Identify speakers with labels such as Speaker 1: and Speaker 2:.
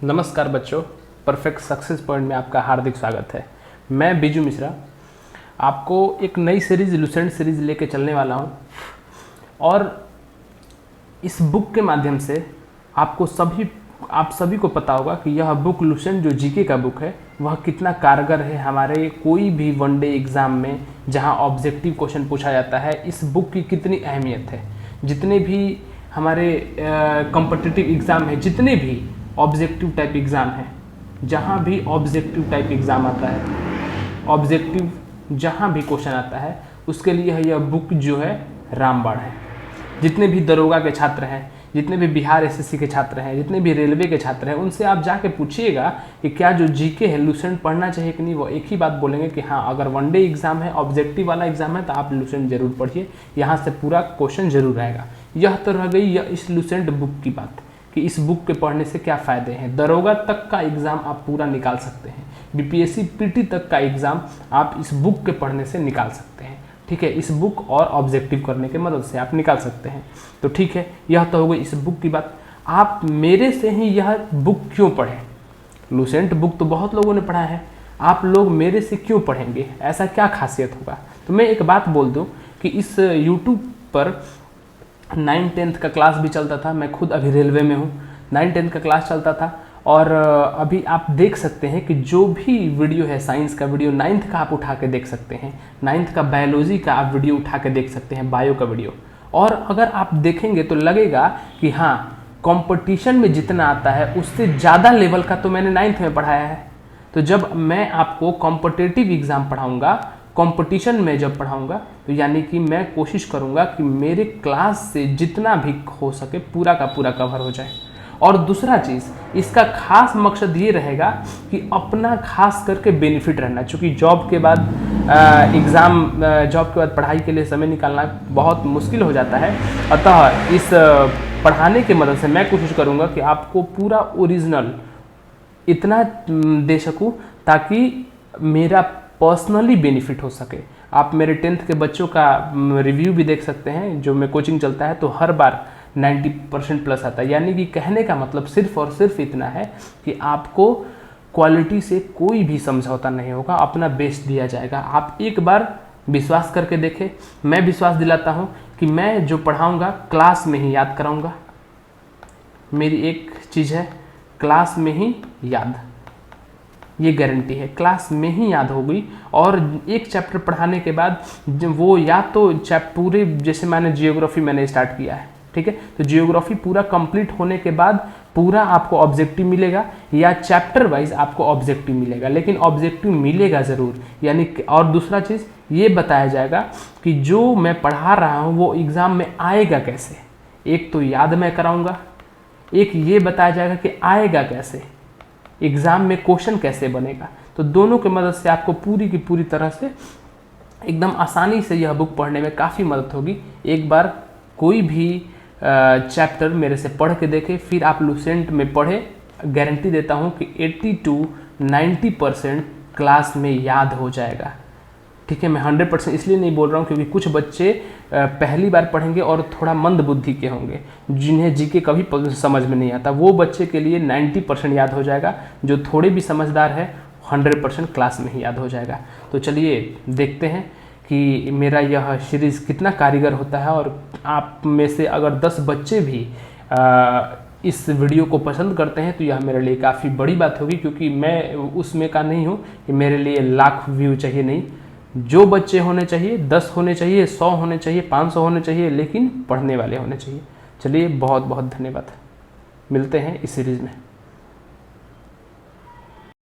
Speaker 1: नमस्कार बच्चों, perfect success point में आपका हार्दिक स्वागत है। मैं बीजू मिश्रा आपको एक नई सीरीज लुसेंट सीरीज लेके चलने वाला हूं और इस बुक के माध्यम से आप सभी को पता होगा कि यह बुक लुसेंट जो जीके का बुक है वह कितना कारगर है हमारे कोई भी वनडे एग्ज़ाम में जहां ऑब्जेक्टिव क्वेश्चन पूछा जाता है। इस बुक की कितनी अहमियत है। जितने भी हमारे कॉम्पिटिटिव एग्ज़ाम है, जितने भी ऑब्जेक्टिव टाइप एग्ज़ाम है, जहाँ भी ऑब्जेक्टिव टाइप एग्ज़ाम आता है, ऑब्जेक्टिव जहाँ भी क्वेश्चन आता है उसके लिए यह बुक जो है रामबाण है। जितने भी दरोगा के छात्र हैं, जितने भी बिहार एसएससी के छात्र हैं, जितने भी रेलवे के छात्र हैं, उनसे आप जाके पूछिएगा कि क्या जो जीके है लुसेंट पढ़ना चाहिए कि नहीं। वो एक ही बात बोलेंगे कि हाँ, अगर वनडे एग्ज़ाम है, ऑब्जेक्टिव वाला एग्ज़ाम है तो आप लुसेंट जरूर पढ़िए, यहाँ से पूरा क्वेश्चन जरूर रहेगा। यह तो रह गई यह इस लुसेंट बुक की बात कि इस बुक के पढ़ने से क्या फ़ायदे हैं। दरोगा तक का एग्ज़ाम आप पूरा निकाल सकते हैं, बीपीएससी पीटी तक का एग्ज़ाम आप इस बुक के पढ़ने से निकाल सकते हैं। ठीक है, इस बुक और ऑब्जेक्टिव करने की मदद से आप निकाल सकते हैं। तो ठीक है, यह तो हो गई इस बुक की बात। आप मेरे से ही यह बुक क्यों पढ़ें? लुसेंट बुक तो बहुत लोगों ने पढ़ा है, आप लोग मेरे से क्यों पढ़ेंगे? ऐसा क्या खासियत होगा? तो मैं एक बात बोल दूं कि इस यूट्यूब पर 9-10 का क्लास भी चलता था। मैं खुद अभी रेलवे में हूँ, 9-10 का क्लास चलता था और अभी आप देख सकते हैं कि जो भी वीडियो है, साइंस का वीडियो 9th का आप उठा के देख सकते हैं, 9th का बायोलॉजी का आप वीडियो उठा के देख सकते हैं, बायो का वीडियो। और अगर आप देखेंगे तो लगेगा कि हाँ, कंपटीशन में जितना आता है उससे ज़्यादा लेवल का तो मैंने 9th में पढ़ाया है। तो जब मैं आपको कॉम्पिटिटिव एग्ज़ाम पढ़ाऊँगा, कंपटीशन में जब पढ़ाऊँगा, तो यानी कि मैं कोशिश करूँगा कि मेरे क्लास से जितना भी हो सके पूरा का पूरा कवर हो जाए। और दूसरा चीज़, इसका खास मकसद ये रहेगा कि अपना खास करके बेनिफिट रहना, चूँकि जॉब के बाद जॉब के बाद पढ़ाई के लिए समय निकालना बहुत मुश्किल हो जाता है। अतः इस पढ़ाने की मदद से मैं कोशिश करूँगा कि आपको पूरा ओरिजिनल इतना दे सकूँ ताकि मेरा पर्सनली बेनिफिट हो सके। आप मेरे 10th के बच्चों का रिव्यू भी देख सकते हैं, जो मैं कोचिंग चलता है तो हर बार 90% प्लस आता है। यानी कि कहने का मतलब सिर्फ और सिर्फ इतना है कि आपको क्वालिटी से कोई भी समझौता नहीं होगा, अपना बेस्ट दिया जाएगा। आप एक बार विश्वास करके देखें। मैं विश्वास दिलाता हूँ कि मैं जो पढ़ाऊँगा क्लास में ही याद कराऊँगा। मेरी एक चीज़ है, क्लास में ही याद, ये गारंटी है, क्लास में ही याद होगी। और एक चैप्टर पढ़ाने के बाद वो या तो पूरे, जैसे मैंने स्टार्ट किया है, ठीक है, तो जियोग्राफी पूरा कंप्लीट होने के बाद पूरा आपको ऑब्जेक्टिव मिलेगा या चैप्टर वाइज आपको ऑब्जेक्टिव मिलेगा, लेकिन ऑब्जेक्टिव मिलेगा ज़रूर। यानी और दूसरा चीज़ ये बताया जाएगा कि जो मैं पढ़ा रहा हूँ वो एग्ज़ाम में आएगा कैसे। एक तो याद मैं कराऊँगा, एक ये बताया जाएगा कि आएगा कैसे, एग्ज़ाम में क्वेश्चन कैसे बनेगा। तो दोनों की मदद से आपको पूरी की पूरी तरह से एकदम आसानी से यह बुक पढ़ने में काफ़ी मदद होगी। एक बार कोई भी चैप्टर मेरे से पढ़ के देखें, फिर आप लुसेंट में पढ़ें। गारंटी देता हूँ कि 80 to 90% क्लास में याद हो जाएगा। ठीक है, मैं 100% इसलिए नहीं बोल रहा हूँ क्योंकि कुछ बच्चे पहली बार पढ़ेंगे और थोड़ा मंद बुद्धि के होंगे, जिन्हें जीके कभी समझ में नहीं आता। वो बच्चे के लिए 90% याद हो जाएगा। जो थोड़े भी समझदार है 100% क्लास में ही याद हो जाएगा। तो चलिए देखते हैं कि मेरा यह सीरीज़ कितना कारीगर होता है। और आप में से अगर 10 बच्चे भी इस वीडियो को पसंद करते हैं तो यह मेरे लिए काफ़ी बड़ी बात होगी, क्योंकि मैं उसमें का नहीं हूँ कि मेरे लिए लाख व्यू चाहिए। नहीं, जो बच्चे होने चाहिए 10 होने चाहिए, 100 होने चाहिए, 500 होने चाहिए, लेकिन पढ़ने वाले होने चाहिए। चलिए, बहुत बहुत धन्यवाद। मिलते हैं इस सीरीज़ में।